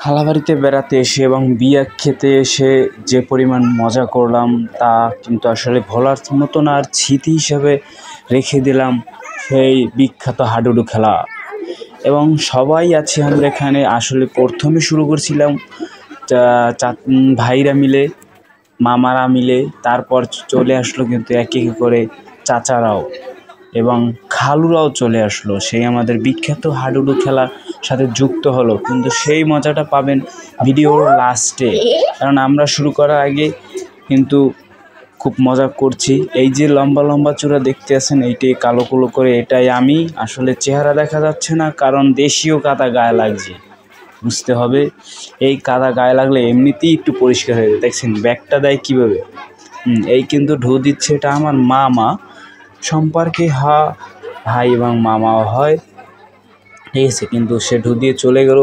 খালাবাড়িতে বেড়াতে এসে এবং বিয়া খেতে এসে যে পরিমাণ মজা করলাম তা কিন্তু আসলে ভোলার মতো না, আর স্মৃতি হিসাবে রেখে দিলাম সেই বিখ্যাত হাডুডু খেলা। এবং সবাই আছি আমরা এখানে। আসলে প্রথমে শুরু করছিলাম ভাইরা মিলে, মামারা মিলে, তারপর চলে আসলো কিন্তু এক এক করে চাচারাও এবং খালুরাও চলে আসলো, সেই আমাদের বিখ্যাত হাডুডু খেলার সাথে যুক্ত হলো। কিন্তু সেই মজাটা পাবেন ভিডিওর লাস্টে, কারণ আমরা শুরু করার আগে কিন্তু খুব মজা করছি। এই যে লম্বা লম্বা চূড়া দেখতে আছেন, এইটাই কালো কালো করে, এটাই আমি। আসলে চেহারা দেখা যাচ্ছে না, কারণ দেশীয় কাদা গায়ে লাগছে, বুঝতে হবে। এই কাদা গায়ে লাগলে এমনিতেই একটু পরিষ্কার হয়ে যায়। দেখছেন ব্যাগটা দেয় কীভাবে। এই কিন্তু ঢু দিচ্ছে, এটা আমার মামা সম্পর্কে ভাই এবং মামাও হয়, ঠিক আছে। কিন্তু সে ঢু দিয়ে চলে গেল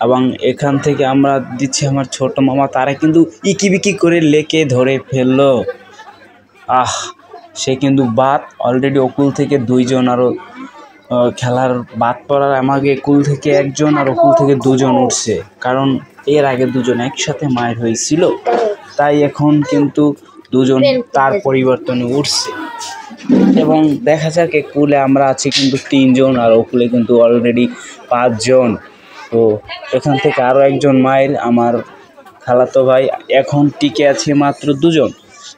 এবং এখান থেকে আমরা দিচ্ছি আমার ছোট মামা, তারা কিন্তু ইকিবিকি করে লেকে ধরে ফেললো। সে কিন্তু বাদ অলরেডি ওকুল থেকে 2 জন, আরও খেলার বাদ পড়ার আমাকে কুল থেকে 1 জন আর ওকুল থেকে 2 জন উঠছে, কারণ এর আগে 2 জন একসাথে মায়ের হয়েছিল, তাই এখন কিন্তু 2 জন তার পরিবর্তনে উঠছে। এবং দেখা যাক কুলে আমরা আছি কিন্তু 3 জন, আর ওকুলে কিন্তু অলরেডি 5 জন। তো এখান থেকে আরও 1 জন মায়ের, আমার খালাতো ভাই, এখন টিকে আছে মাত্র 2 জন।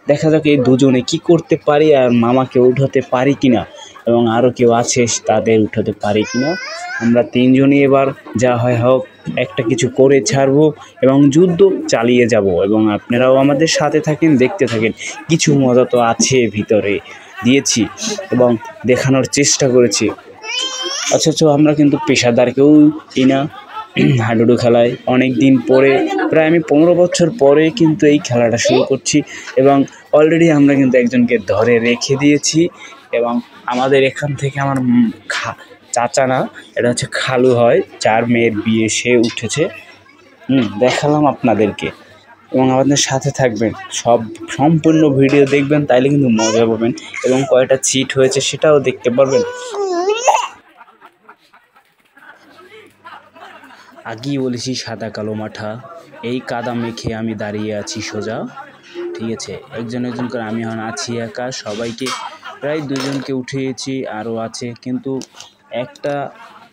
দেখা যাক এই 2 জনে কী করতে পারি, আর মামাকে উঠাতে পারি কিনা, এবং আরও কেউ আছে তাদের উঠাতে পারি কিনা। আমরা 3 জনই এবার যা হয় হোক একটা কিছু করে ছাড়বো এবং যুদ্ধ চালিয়ে যাব। এবং আপনারাও আমাদের সাথে থাকেন, দেখতে থাকেন। কিছু মজা তো আছে ভিতরে দিয়েছি এবং দেখানোর চেষ্টা করেছি। অথচ আমরা কিন্তু পেশাদারকেও না হাডুডু খেলায় অনেক দিন পরে, প্রায় আমি 15 বছর পরে কিন্তু এই খেলাটা শুরু করছি। এবং অলরেডি আমরা কিন্তু একজনকে ধরে রেখে দিয়েছি। এবং আমাদের এখান থেকে আমার চাচা না, এটা হচ্ছে খালু হয়, যার মেয়ের বিয়ে, সে উঠেছে। দেখালাম আপনাদেরকে, এবং আমাদের সাথে থাকবেন, সম্পূর্ণ ভিডিও দেখবেন, তাইলে কিন্তু মজা পাবেন এবং কয়টা চিট হয়েছে সেটাও দেখতে পারবেন। আগেই বলেছি সাদা কালো মাঠা, এই কাদা মেখে আমি দাঁড়িয়ে আছি সোজা, ঠিক আছে। একজন একজন করে আমি এখন আছি একা, সবাইকে প্রায় 2 জনকে উঠিয়েছি, আরও আছে। কিন্তু একটা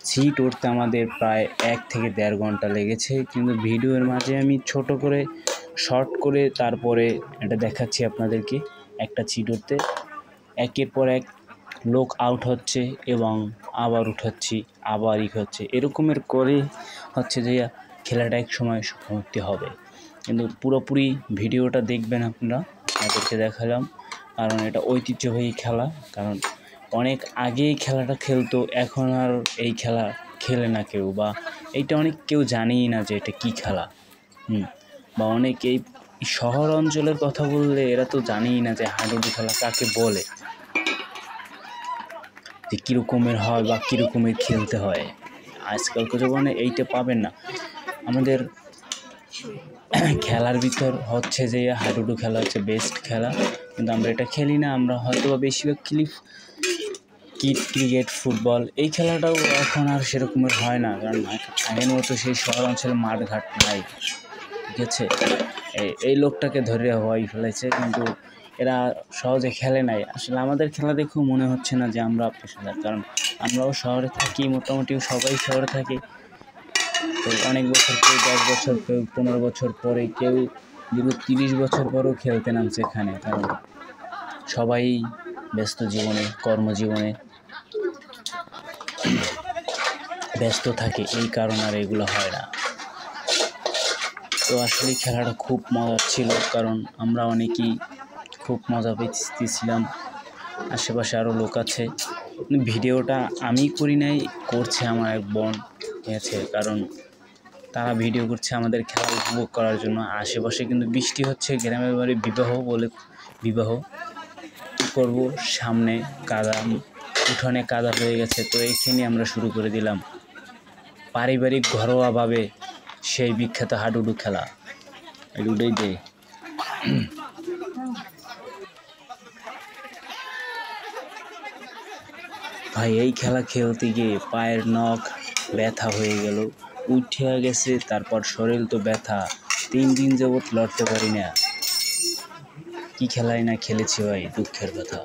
সিট উঠতে আমাদের প্রায় 1 থেকে 1.5 ঘন্টা লেগেছে। কিন্তু ভিডিওর মাঝে আমি ছোট করে শর্ট করে তারপরে এটা দেখাচ্ছি আপনাদেরকে। একটা সিট উঠতে একের পর এক লোক আউট হচ্ছে এবং আবার উঠাচ্ছি, আবার হচ্ছে, এরকমের করে হচ্ছে যে খেলাটা এক সময় সমাপ্তি হবে। কিন্তু পুরোপুরি ভিডিওটা দেখবেন আপনারা, আপনাদেরকে দেখালাম, কারণ এটা ঐতিহ্যবাহী খেলা। কারণ অনেক আগেই খেলাটা খেলতো, এখন আর এই খেলা খেলে না কেউ, বা এইটা অনেক কেউ জানেই না যে এটা কী খেলা। বা অনেক এই শহর অঞ্চলের কথা বললে এরা তো জানেই না যে হাডুডু খেলা কাকে বলে, যে কীরকমের হয় বা কীরকমের খেলতে হয়। আজকালকার জীবনে এইটা পাবেন না। আমাদের খেলার ভিতর হচ্ছে যে হাডুডু খেলা হচ্ছে বেস্ট খেলা, কিন্তু আমরা এটা খেলি না। আমরা হয়তো বা বেশিরভাগ খেলি ক্রিকেট, ফুটবল। এই খেলাটাও এখন আর সেরকমের হয় না, কারণ আগের মতো সেই শহর অঞ্চলে মাঠঘাট নাই, ঠিক আছে। এই লোকটাকে ধরে হওয়াই ফেলেছে, কিন্তু এরা সহজে খেলে নাই। আসলে আমাদের খেলা দেখেও মনে হচ্ছে না যে আমরা পেশাদার, কারণ আমরাও শহরে থাকি, মোটামুটি সবাই শহরে থাকি। তো অনেক বছর, কেউ 10 বছর, কেউ 15 বছর পরে, কেউ 30 বছর পরেও খেলতে নামছে এখানে, কারণ সবাই ব্যস্ত জীবনে, কর্মজীবনে ব্যস্ত থাকে, এই কারণ আর এগুলো হয় না। তো আসলে খেলাটা খুব মজার ছিল, কারণ আমরা অনেকেই খুব মজা পেয়েছিলাম। আশেপাশে আরও লোক আছে। ভিডিওটা আমি করি নাই, করছে আমার এক বোন, ঠিক আছে। কারণ তারা ভিডিও করছে আমাদের খেলা উপভোগ করার জন্য। আশেপাশে কিন্তু বৃষ্টি হচ্ছে, গ্রামের বাড়ি বিবাহ কী করবো, সামনে কাদা, উঠোনে কাদা হয়ে গেছে, তো এইখানে আমরা শুরু করে দিলাম পারিবারিক ঘরোয়াভাবে সেই বিখ্যাত হাডুডু খেলা। এগুলোই দে ভাই, এই খেলা খেলতে গিয়ে পায়ের নখ ব্যথা হয়ে গেল, উঠে গেছে, তারপর শরীর তো ব্যথা, 3 দিন যাবৎ লড়তে পারি না। কি খেলাই না খেলেছি ভাই, দুঃখের কথা।